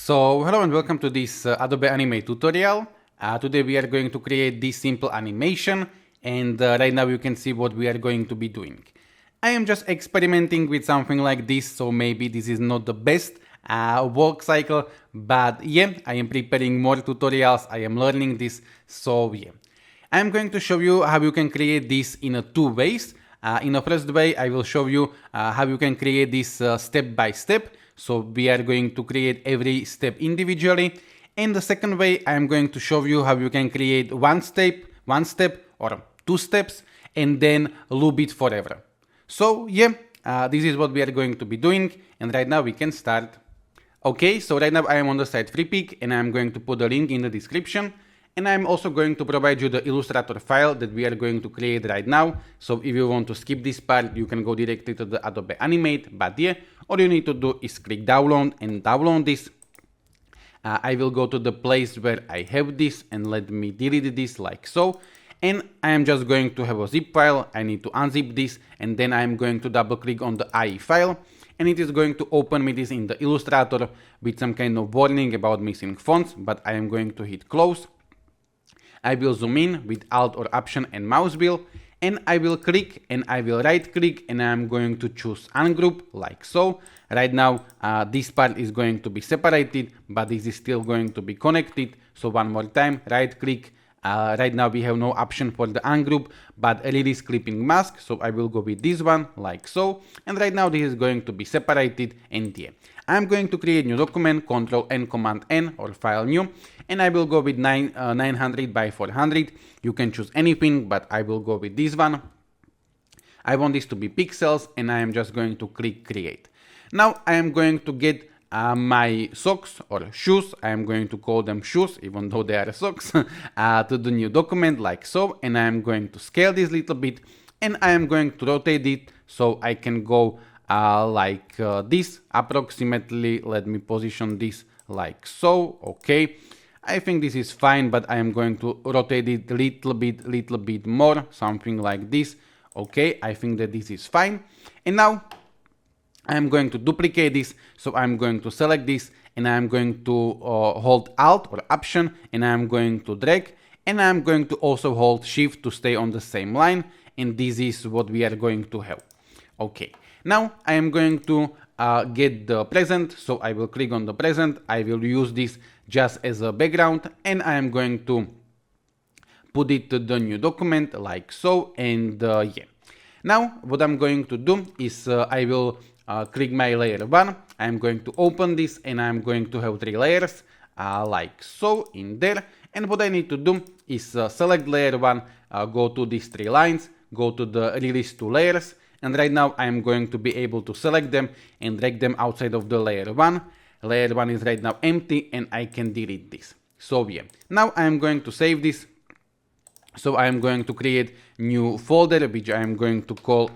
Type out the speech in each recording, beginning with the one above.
So hello and welcome to this Adobe Animate tutorial. Today we are going to create this simple animation, and right now you can see what we are going to be doing. I am just experimenting with something like this, so maybe this is not the best work cycle, but yeah, I am preparing more tutorials, I am learning this, so yeah. I am going to show you how you can create this in two ways. In the first way, I will show you how you can create this step by step. So we are going to create every step individually. And the second way, I am going to show you how you can create one step or two steps and then loop it forever. So yeah, this is what we are going to be doing. And right now we can start. Okay, so right now I am on the site Freepik and I'm going to put the link in the description. And I'm also going to provide you the Illustrator file that we are going to create right now. So if you want to skip this part, you can go directly to the Adobe Animate, but yeah, all you need to do is click download and download this. I will go to the place where I have this and let me delete this like so. And I am just going to have a zip file. I need to unzip this and then I am going to double click on the IE file. And it is going to open me this in the Illustrator with some kind of warning about missing fonts, but I am going to hit close. I will zoom in with Alt or Option and mouse wheel, and I will click and I will right click and I'm going to choose ungroup like so. Right now this part is going to be separated, but this is still going to be connected. So one more time, right click. Right now we have no option for the ungroup, but release clipping mask. So I will go with this one like so. And right now this is going to be separated, and yeah. I'm going to create new document, Ctrl N, Command N or File New, and I will go with 900 by 400. You can choose anything, but I will go with this one. I want this to be pixels, and I am just going to click Create. Now I am going to get my socks or shoes, I am going to call them shoes even though they are socks, to the new document like so, and I am going to scale this little bit, and I am going to rotate it so I can go like this approximately. Let me position this like so. Okay, I think this is fine, but I am going to rotate it little bit more, something like this. Okay, I think that this is fine. And now I'm going to duplicate this, so I'm going to select this and I'm going to hold Alt or Option and I'm going to drag, and I'm going to also hold Shift to stay on the same line, and this is what we are going to have. Okay, now I am going to get the present, so I will click on the present. I will use this just as a background and I am going to put it to the new document like so, and yeah. Now what I'm going to do is I will click my layer 1, I'm going to open this and I'm going to have 3 layers like so in there, and what I need to do is select layer 1, go to these 3 lines, go to the release 2 layers, and right now I'm going to be able to select them and drag them outside of the layer 1. Layer 1 is right now empty and I can delete this. So yeah, now I'm going to save this. So I'm going to create new folder which I'm going to call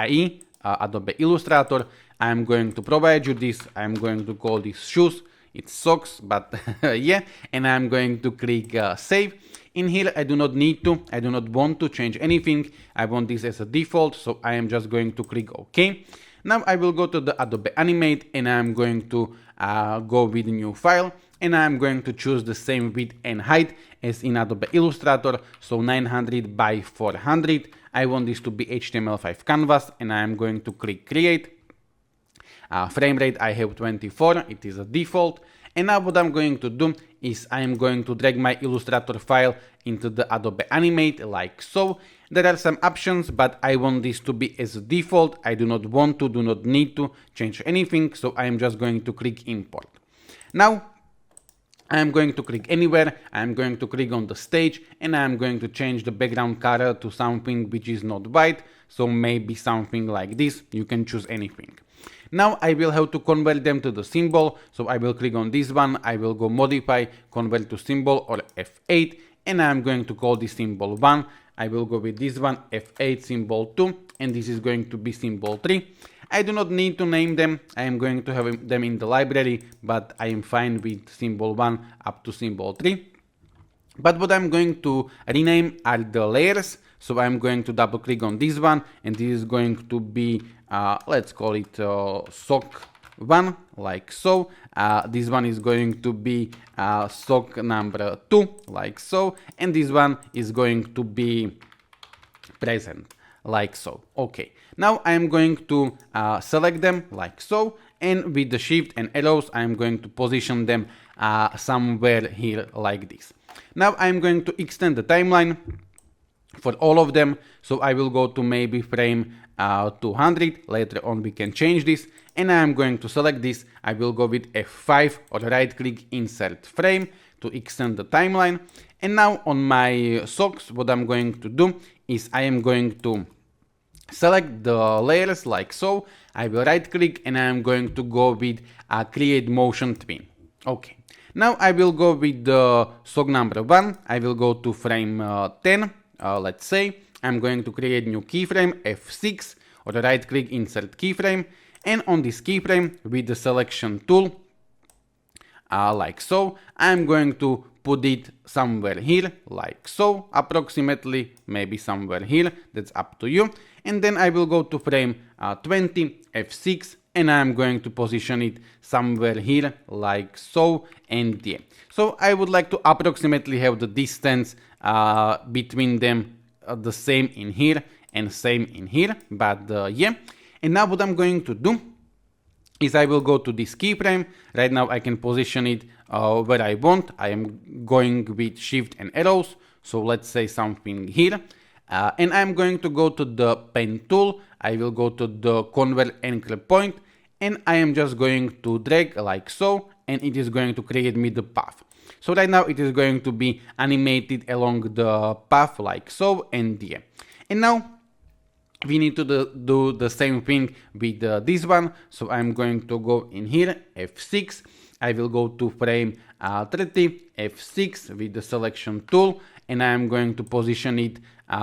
IE, Adobe Illustrator. I'm going to provide you this. I'm going to call this shoes. It's socks, but yeah, and I'm going to click save. In here I do not want to change anything. I want this as a default, so I am just going to click OK. Now I will go to the Adobe Animate and I'm going to go with a new file, and I'm going to choose the same width and height as in Adobe Illustrator, so 900 by 400. I want this to be HTML5 canvas, and I am going to click Create. Frame rate I have 24, it is a default. And now what I'm going to do is I am going to drag my Illustrator file into the Adobe Animate like so. There are some options, but I want this to be as a default. I do not need to change anything, so I am just going to click Import. Now I am going to click anywhere, I am going to click on the stage, and I am going to change the background color to something which is not white, so maybe something like this. You can choose anything. Now I will have to convert them to the symbol, so I will click on this one, I will go modify, convert to symbol or F8, and I am going to call this symbol 1. I will go with this one, F8 symbol 2, and this is going to be symbol 3. I do not need to name them, I am going to have them in the library, but I am fine with symbol 1 up to symbol 3. But what I'm going to rename are the layers, so I'm going to double click on this one, and this is going to be, let's call it sock 1 like so. This one is going to be sock number 2 like so, and this one is going to be present like so. Okay, now I am going to select them like so, and with the shift and arrows I am going to position them somewhere here like this. Now I am going to extend the timeline for all of them, so I will go to maybe frame 200. Later on we can change this, and I am going to select this. I will go with F5 or right click insert frame to extend the timeline. And now on my socks, what I'm going to do is I am going to select the layers like so. I will right click and I am going to go with create motion twin. Okay, now I will go with the sock number 1. I will go to frame 10. Let's say I'm going to create new keyframe F6 or right click insert keyframe, and on this keyframe with the selection tool like so, I'm going to put it somewhere here like so, approximately, maybe somewhere here, that's up to you. And then I will go to frame 20 F6 and I'm going to position it somewhere here like so, and yeah. So I would like to approximately have the distance between them the same in here and same in here, but yeah. And now what I'm going to do is I will go to this keyframe. Right now I can position it where I want. I am going with shift and arrows, so let's say something here. And I'm going to go to the pen tool. I will go to the convert anchor point, and I am just going to drag like so, and it is going to create me the path. So right now it is going to be animated along the path like so, and yeah. And now we need to do the same thing with this one. So I'm going to go in here, F6. I will go to frame 30, F6 with the selection tool, and I'm going to position it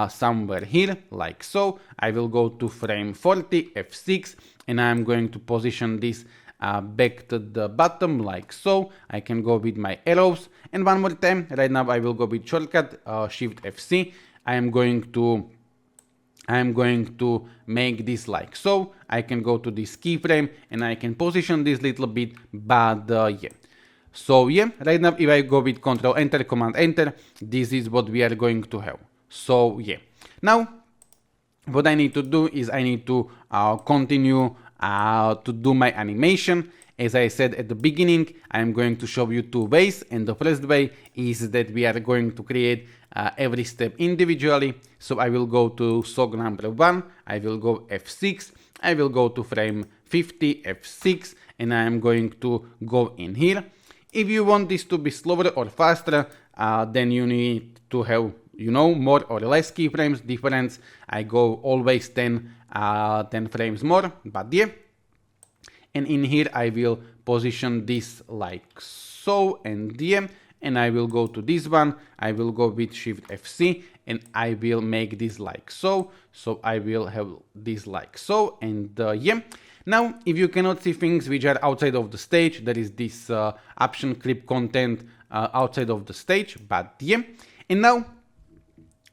somewhere here like so. I will go to frame 40, F6, and I'm going to position this back to the bottom like so. I can go with my arrows, and one more time. Right now I will go with shortcut shift FC. I am going to make this like so. I can go to this keyframe and I can position this little bit, but yeah. So yeah, right now if I go with Control Enter, Command Enter, this is what we are going to have. So yeah. Now what I need to do is I need to continue to do my animation. As I said at the beginning, I am going to show you two ways, and the first way is that we are going to create every step individually. So I will go to sock number 1, I will go F6, I will go to frame 50, F6, and I am going to go in here. If you want this to be slower or faster, then you need to have, you know, more or less keyframes difference. I go always 10 frames more, but yeah. And in here I will position this like so, and yeah, and I will go to this one. I will go with shift FC and I will make this like so. So I will have this like so, and yeah. Now if you cannot see things which are outside of the stage, there is this option clip content outside of the stage, but yeah. And now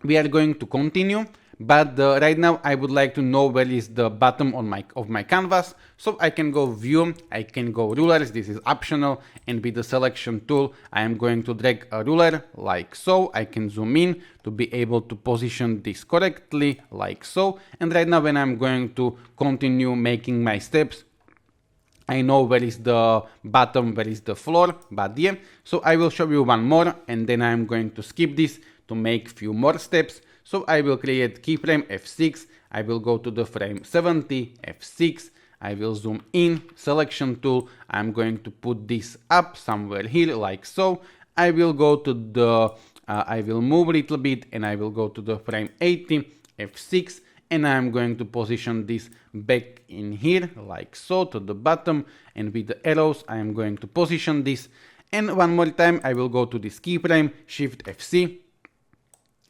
we are going to continue, but right now I would like to know where is the bottom on my canvas. So I can go view, I can go rulers, this is optional, and with the selection tool I am going to drag a ruler like so. I can zoom in to be able to position this correctly like so. And right now when I'm going to continue making my steps, I know where is the bottom, where is the floor, but yeah. So I will show you one more, and then I'm going to skip this to make few more steps. So I will create keyframe F6, I will go to the frame 70, F6, I will zoom in, selection tool, I'm going to put this up somewhere here like so. I will go to the, I will move a little bit and I will go to the frame 80, F6, and I'm going to position this back in here like so to the bottom, and with the arrows I am going to position this. And one more time I will go to this keyframe, shift FC,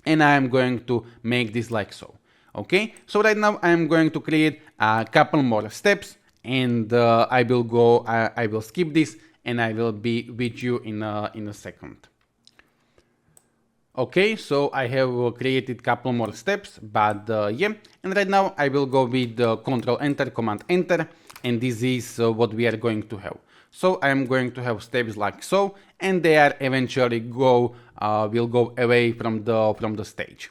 and I am going to make this like so. Okay, so right now I am going to create a couple more steps, and I will skip this and I will be with you in a second. Okay, so I have created couple more steps, but yeah, and right now I will go with Control Enter, Command Enter. and this is what we are going to have. So I am going to have steps like so, and they are eventually will go away from the stage.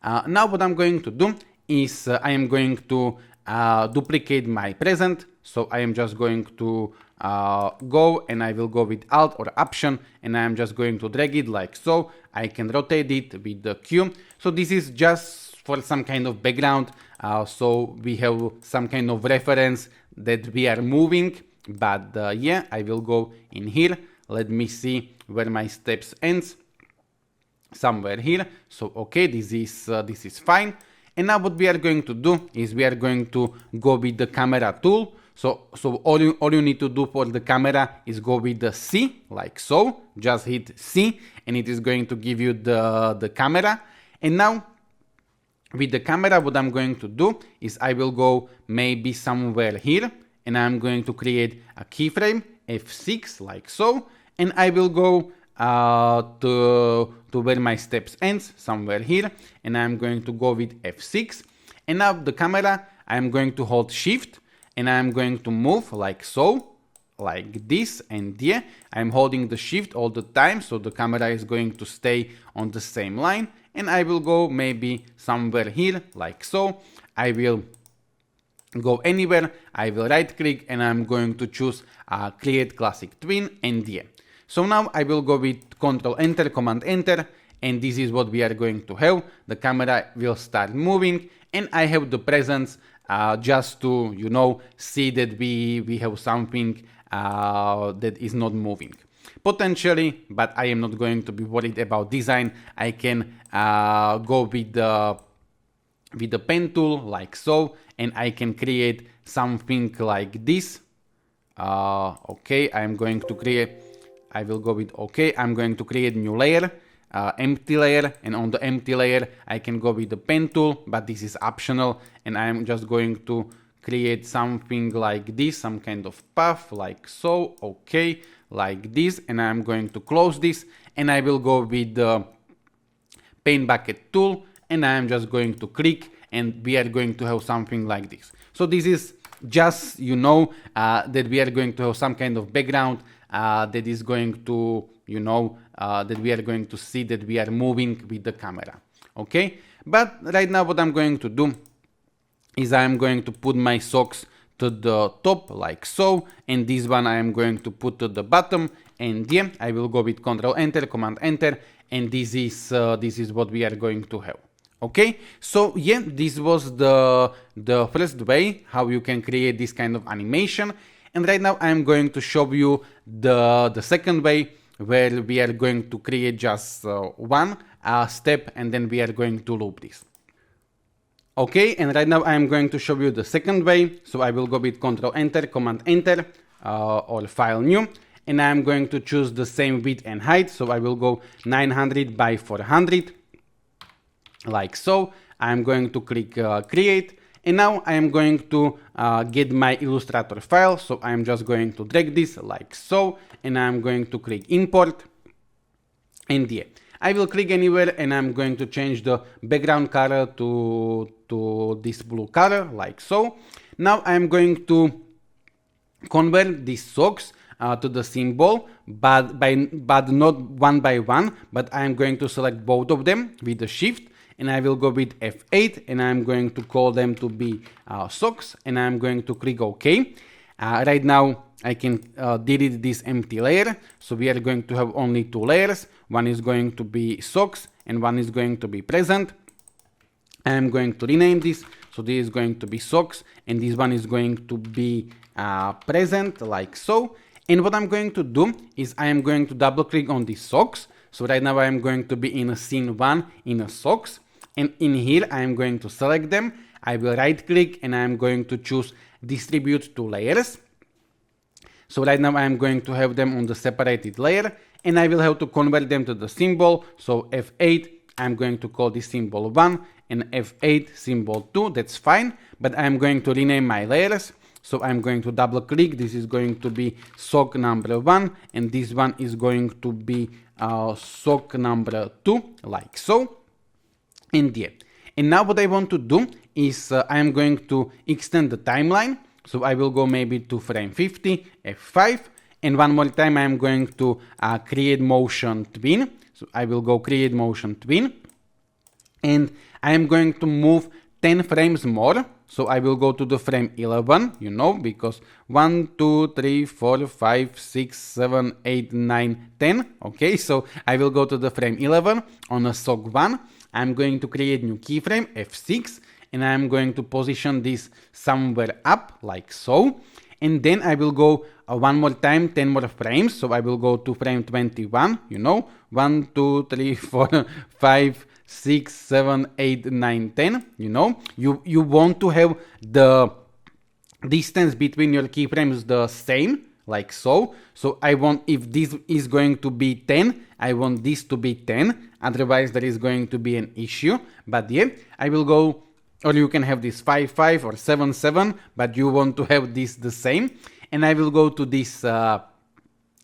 Now what I'm going to do is I am going to duplicate my present. So I am just going to go, and I will go with Alt or Option, and I am just going to drag it like so. I can rotate it with the Q. So this is just for some kind of background, so we have some kind of reference that we are moving. But yeah, I will go in here. Let me see where my steps ends. Somewhere here. So okay, this is fine. And now what we are going to do is we are going to go with the camera tool. So all you need to do for the camera is go with the C, like so. Just hit C, and it is going to give you the camera. And now with the camera, what I'm going to do is I will go maybe somewhere here, and I'm going to create a keyframe, F6, like so, and I will go to where my steps ends, somewhere here, and I'm going to go with F6, and now the camera, I'm going to hold Shift, and I'm going to move like so, like this, and yeah, I'm holding the Shift all the time, so the camera is going to stay on the same line, and I will go maybe somewhere here, like so. I will go anywhere, I will right click, and I'm going to choose Create Classic Twin, and yeah. So now I will go with Control Enter, Command Enter, and this is what we are going to have. The camera will start moving, and I have the presence just to, you know, see that we have something that is not moving. Potentially, but I am not going to be worried about design. I can go with the pen tool like so, and I can create something like this. Okay, I'm going to create, I will go with okay, I'm going to create new layer, empty layer, and on the empty layer I can go with the pen tool, but this is optional, and I'm just going to create something like this, some kind of path like so, okay, like this, and I'm going to close this, and I will go with the paint bucket tool, and I'm just going to click, and we are going to have something like this. So this is just, you know, that we are going to have some kind of background that is going to, you know, that we are going to see that we are moving with the camera. Okay, but right now what I'm going to do is I'm going to put my socks to the top like so, and this one I am going to put to the bottom, and yeah, I will go with Control Enter, Command Enter, and this is what we are going to have. Okay, so yeah, this was the first way how you can create this kind of animation, and right now I am going to show you the second way, where we are going to create just one step, and then we are going to loop this. Okay, and right now I am going to show you the second way. So I will go with Control Enter, Command Enter, or File New, and I am going to choose the same width and height. So I will go 900 by 400, like so. I am going to click Create, and now I am going to get my Illustrator file. So I am just going to drag this like so, and I am going to click Import, and yeah, I will click anywhere, and I'm going to change the background color to this blue color, like so. Now I'm going to convert these socks to the symbol, but not one by one, but I'm going to select both of them with the Shift, and I will go with F8, and I'm going to call them to be socks, and I'm going to click OK. Right now I can delete this empty layer, so we are going to have only two layers. One is going to be socks, and one is going to be present. I am going to rename this, so this is going to be socks, and this one is going to be present, like so. And what I'm going to do is I am going to double click on these socks. So right now I am going to be in a scene 1 in a socks, and in here I am going to select them. I will right click, and I am going to choose distribute to layers. So right now I am going to have them on the separated layer, and I will have to convert them to the symbol. So F8, I'm going to call this symbol 1, and F8 symbol 2, that's fine, but I'm going to rename my layers. So I'm going to double click, this is going to be sock number 1, and this one is going to be sock number 2, like so. And yeah, and now what I want to do is I am going to extend the timeline. So I will go maybe to frame 50, F5, and one more time I'm going to create motion twin. So I will go create motion twin, and I am going to move 10 frames more. So I will go to the frame 11, you know, because 1, 2, 3, 4, 5, 6, 7, 8, 9, 10. Okay, so I will go to the frame 11 on a SOG1. I'm going to create new keyframe, F6, and I'm going to position this somewhere up, like so. And then I will go one more time, 10 more frames. So I will go to frame 21, you know, 1, 2, 3, 4, 5, 6, 7, 8, 9, 10, you know. You want to have the distance between your keyframes the same, like so. So I want, if this is going to be 10, I want this to be 10. Otherwise there is going to be an issue. But yeah, I will go, or you can have this 5, 5 or 7, 7, but you want to have this the same. And I will go to this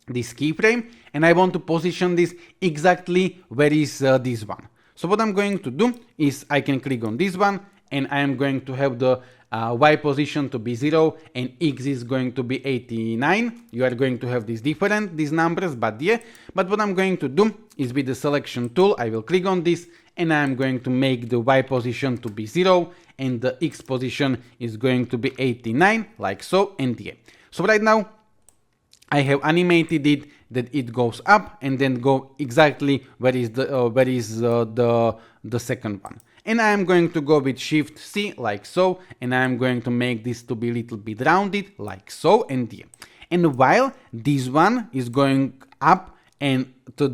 this keyframe, and I want to position this exactly where is this one. So what I'm going to do is I can click on this one, and I am going to have the Y position to be 0 and X is going to be 89. You are going to have these numbers, but yeah. But what I'm going to do is with the selection tool, I will click on this, and I'm going to make the Y position to be 0 and the X position is going to be 89, like so, and yeah. So right now I have animated it that it goes up and then go exactly where is the second one. And I am going to go with Shift C, like so, and I am going to make this to be a little bit rounded, like so, and yeah. And while this one is going up and to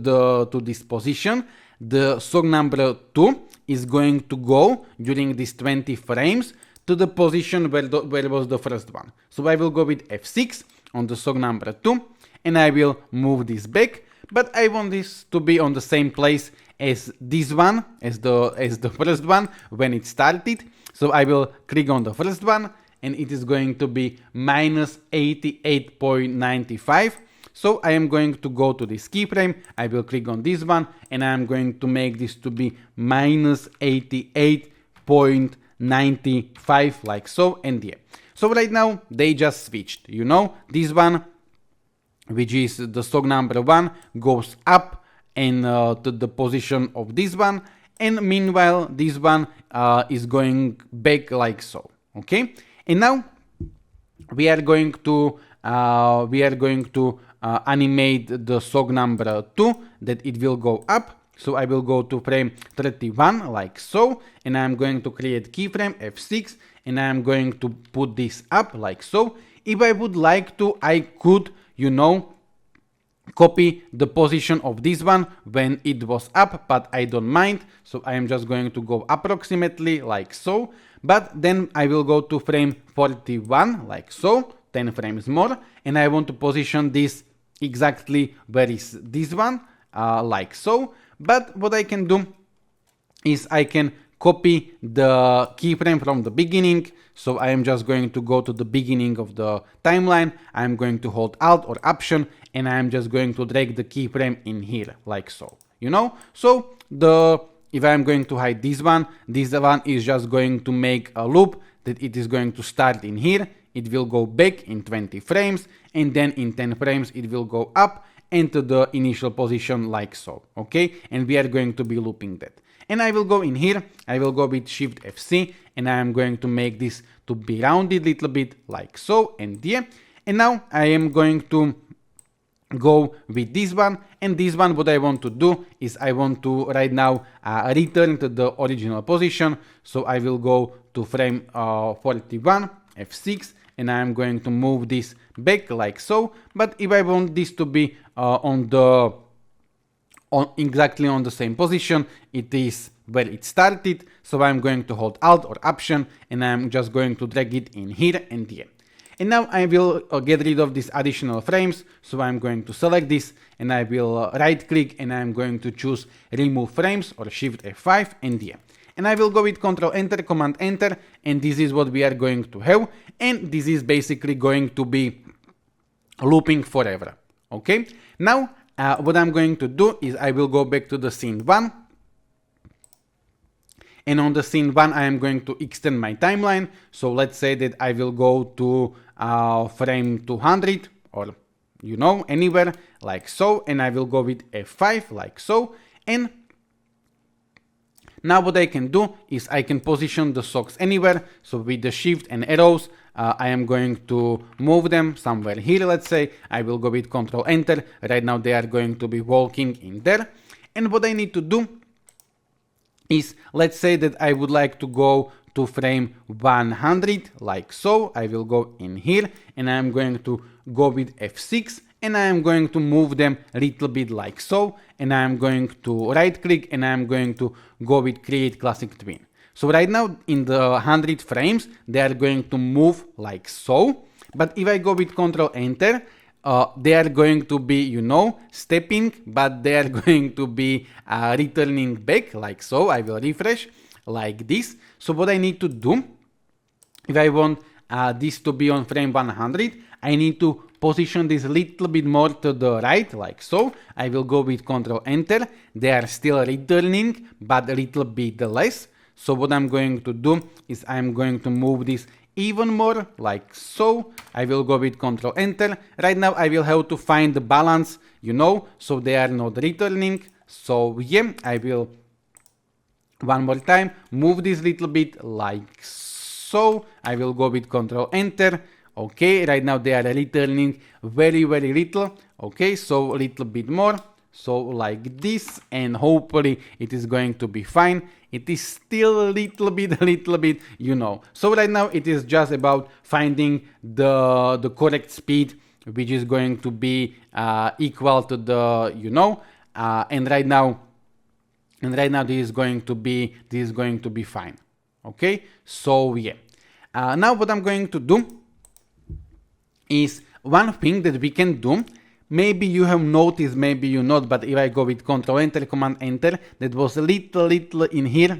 this position, the SOG number 2 is going to go during these 20 frames to the position where was the first one. So I will go with F6 on the SOG number 2, and I will move this back, but I want this to be on the same place as this one, as the first one when it started. So I will click on the first one, and it is going to be minus 88.95. So I am going to go to this keyframe, I will click on this one, and I am going to make this to be minus 88.95, like so, and yeah. So right now they just switched, you know, this one, which is the SOG number 1, goes up and to the position of this one, and meanwhile this one is going back, like so. Okay, and now we are going to animate the SOG number 2 that it will go up. So I will go to frame 31, like so, and I'm going to create keyframe F6, and I'm going to put this up, like so. If I would like to, I could, you know, copy the position of this one when it was up, but I don't mind. So I am just going to go approximately, like so. But then I will go to frame 41, like so, 10 frames more, and I want to position this exactly where is this one, like so. But what I can do is I can copy the keyframe from the beginning. So I am just going to go to the beginning of the timeline. I'm going to hold Alt or Option, and I'm just going to drag the keyframe in here, like so, you know. So if I'm going to hide this one is just going to make a loop that it is going to start in here. It will go back in 20 frames, and then in 10 frames it will go up into the initial position, like so. Okay, and we are going to be looping that. And I will go in here, I will go with Shift FC, and I am going to make this to be rounded a little bit, like so, and yeah. And now I am going to go with this one, and this one, what I want to do is I want to right now return to the original position. So I will go to frame 41, F6, and I am going to move this back, like so. But if I want this to be exactly on the same position, it is where it started. So I'm going to hold Alt or Option, and I'm just going to drag it in here and here. And now I will get rid of these additional frames. So I'm going to select this, and I will right click, and I'm going to choose Remove Frames or Shift F5 and yeah. And I will go with Control Enter, Command Enter, and this is what we are going to have. And this is basically going to be looping forever. Okay, now what I'm going to do is I will go back to the scene 1, And on the scene 1, I am going to extend my timeline. So let's say that I will go to frame 200 or anywhere like so, and I will go with F5 like so. And now what I can do is I can position the socks anywhere. So with the shift and arrows, I am going to move them somewhere here. Let's say I will go with Control Enter. Right now they are going to be walking in there. And what I need to do is, let's say that I would like to go to frame 100 like so. I will go in here and I am going to go with F6 and I am going to move them a little bit like so, and I am going to right click and I am going to go with Create Classic Twin. So right now in the 100 frames they are going to move like so, but if I go with Control Enter, they are going to be, stepping, but they are going to be returning back like so. I will refresh like this. So what I need to do, if I want this to be on frame 100, I need to position this a little bit more to the right like so. I will go with Control Enter. They are still returning, but a little bit less. So what I'm going to do is I'm going to move this even more like so. I will go with Control Enter. Right now I will have to find the balance, so they are not returning. So yeah, I will one more time move this little bit like so. I will go with Control Enter. Okay, right now they are returning very little. Okay, so a little bit more. So like this, and hopefully it is going to be fine. It is still a little bit, So right now it is just about finding the correct speed, which is going to be equal to the, and right now this is going to be fine. Okay, so yeah. Now what I'm going to do is one thing that we can do. Maybe you have noticed, maybe you not, but if I go with Control Enter, Command Enter, that was a little in here,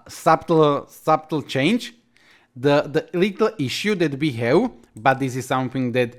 subtle change. The little issue that we have, but this is something that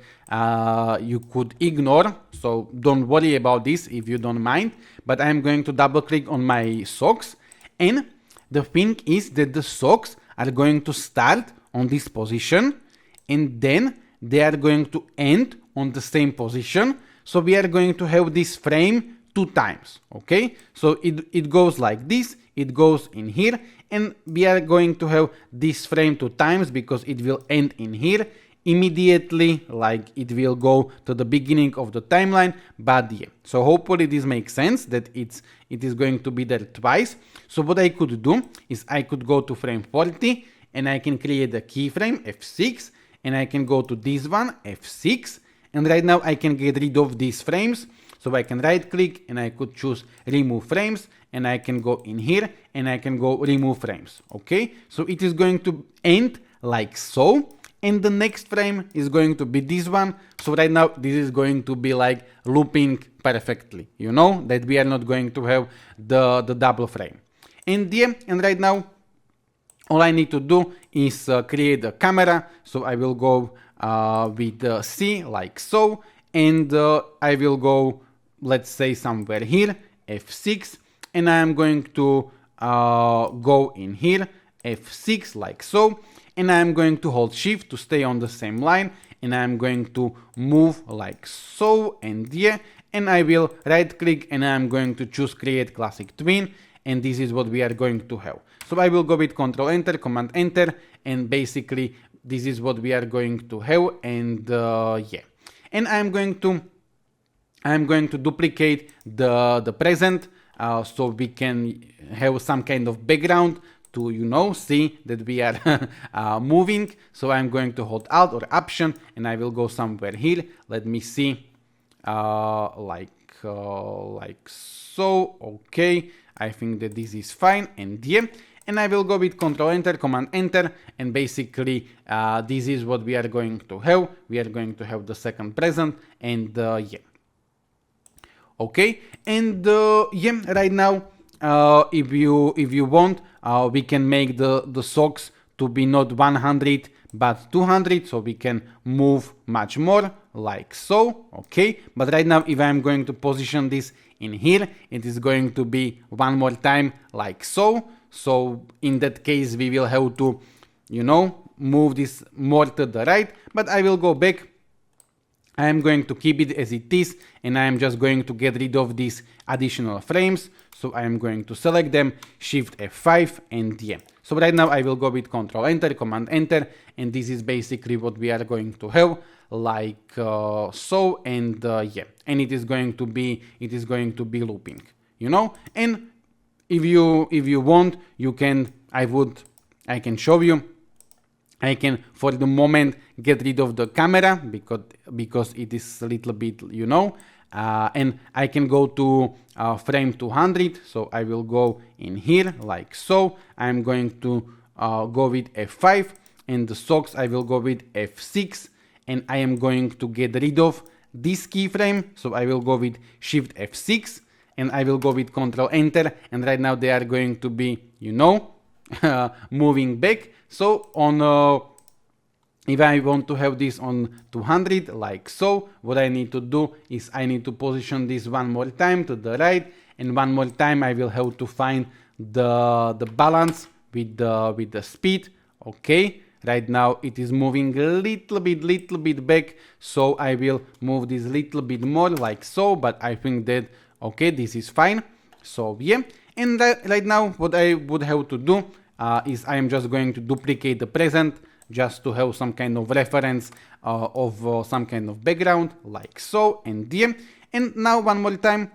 you could ignore, so don't worry about this if you don't mind. But I'm going to double click on my socks, and the thing is that the socks are going to start on this position, and then they are going to end on the same position. So we are going to have this frame 2 times. Okay, so it goes like this, it goes in here, and we are going to have this frame 2 times because it will end in here immediately, like it will go to the beginning of the timeline. But yeah, so hopefully this makes sense that it is going to be there twice. So what I could do is I could go to frame 40 and I can create a keyframe F6, and I can go to this one F6, and right now I can get rid of these frames. So I can right click and I could choose remove frames, and I can go in here and I can go remove frames. Okay, so it is going to end like so, and the next frame is going to be this one. So right now this is going to be like looping perfectly, that we are not going to have the double frame. And yeah, and right now all I need to do is create a camera. So I will go with C like so, and I will go, let's say, somewhere here, F6, and I am going to go in here, F6 like so, and I am going to hold shift to stay on the same line, and I am going to move like so, and yeah, and I will right click and I am going to choose Create Classic Twin, and this is what we are going to have. So I will go with Control Enter, Command Enter, and basically this is what we are going to have. And yeah, and I'm going to duplicate the present, so we can have some kind of background to see that we are moving. So I'm going to hold Alt or Option, and I will go somewhere here. Let me see, like so. Okay, I think that this is fine, and yeah. And I will go with Control Enter, Command Enter, and basically this is what we are going to have. We are going to have the second present, and yeah. Okay, and yeah, right now, if you want, we can make the socks to be not 100 but 200, so we can move much more like so. Okay, but right now if I'm going to position this in here, it is going to be one more time like so. So in that case, we will have to, you know, move this more to the right, but I will go back. I am going to keep it as it is, and I am just going to get rid of these additional frames. So I am going to select them, Shift F5, and yeah. So right now I will go with Control Enter, Command Enter, and this is basically what we are going to have, like so, and yeah, and it is going to be looping, you know. And if you want, you can I can show you. I can, for the moment, get rid of the camera because it is a little bit, you know, and I can go to frame 200. So I will go in here like so. I'm going to go with F5, and the socks I will go with F6, and I am going to get rid of this keyframe. So I will go with Shift F6, and I will go with Control Enter, and right now they are going to be, you know, moving back. So on if I want to have this on 200 like so, what I need to do is I need to position this one more time to the right, and one more time I will have to find the balance with the speed. Okay, right now it is moving a little bit back, so I will move this little bit more like so, but I think that okay, this is fine. So yeah, and right now what I would have to do is I am just going to duplicate the present just to have some kind of reference of some kind of background like so, and yeah. And now one more time,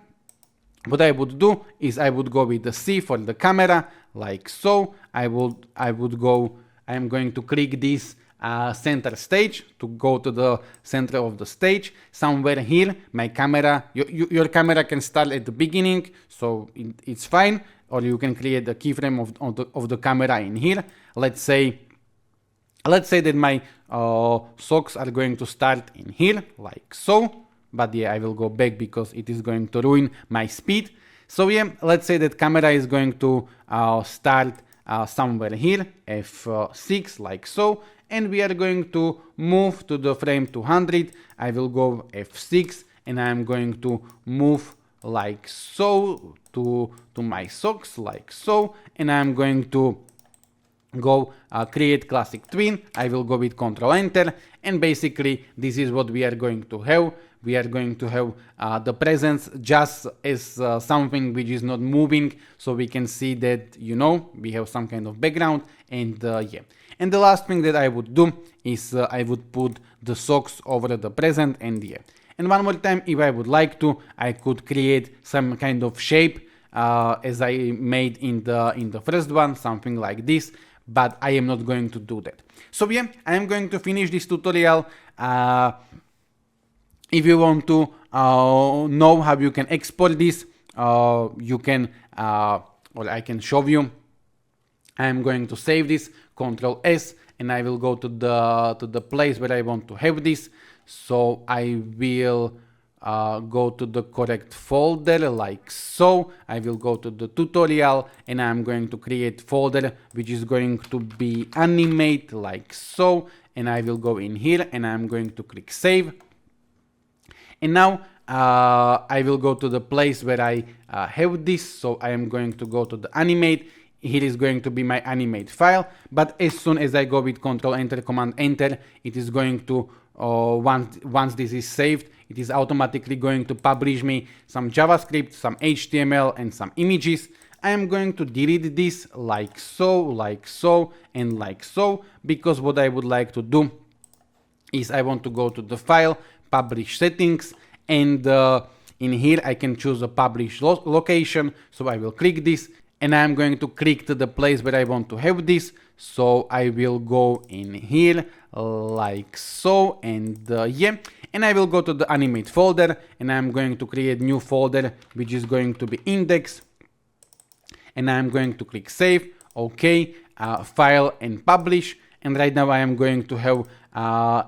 what I would do is I would go with the C for the camera like so. I am going to click this center stage to go to the center of the stage. Somewhere here, my camera, your camera can start at the beginning, so it's fine. Or you can create the keyframe of the camera in here. Let's say that my socks are going to start in here like so. But yeah, I will go back because it is going to ruin my speed. So yeah, let's say that camera is going to start somewhere here, F6 like so, and we are going to move to the frame 200. I will go F6, and I am going to move like so to my socks like so, and I'm going to go create classic twin. I will go with Control Enter, and basically this is what we are going to have. We are going to have the presence just as something which is not moving, so we can see that, you know, we have some kind of background, and yeah. And the last thing that I would do is I would put the socks over the present, and yeah. And one more time, if I would like to, I could create some kind of shape as I made in the first one, something like this, but I am not going to do that. So yeah, I am going to finish this tutorial. If you want to know how you can export this, you can, or I can show you. I am going to save this, Control S, and I will go to the place where I want to have this. So I will go to the correct folder like so. I will go to the tutorial, and I'm going to create folder which is going to be Animate like so, and I will go in here, and I'm going to click Save. And now I will go to the place where I have this. So I am going to go to the Animate. Here is going to be my Animate file, but as soon as I go with Control Enter, Command Enter, it is going to, once this is saved, it is automatically going to publish me some JavaScript, some HTML, and some images. I am going to delete this like so, and like so, because what I would like to do is I want to go to the file, publish settings, and in here I can choose a publish location. So I will click this, and I'm going to click to the place where I want to have this. So I will go in here like so, and yeah, and I will go to the Animate folder, and I'm going to create new folder which is going to be index, and I'm going to click Save, OK, File, and Publish. And right now I am going to have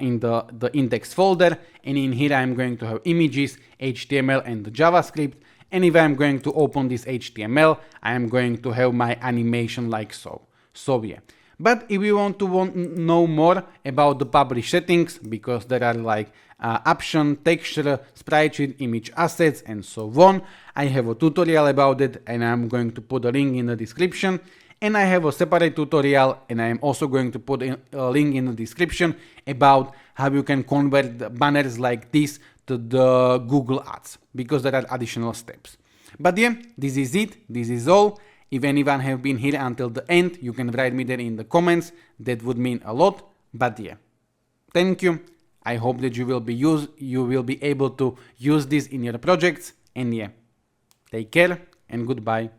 in the index folder, and in here I'm going to have images, HTML, and the JavaScript. And if I'm going to open this HTML, I am going to have my animation like so. So yeah. But if you want to know more about the publish settings, because there are like option, texture, sprite sheet, image assets, and so on, I have a tutorial about it, and I'm going to put a link in the description. And I have a separate tutorial, and I am also going to put a link in the description about how you can convert the banners like this to the Google Ads, because there are additional steps. But yeah, this is it, this is all. If anyone have been here until the end, you can write me there in the comments, that would mean a lot. But yeah, thank you. I hope that you will be able to use this in your projects, and yeah, take care and goodbye.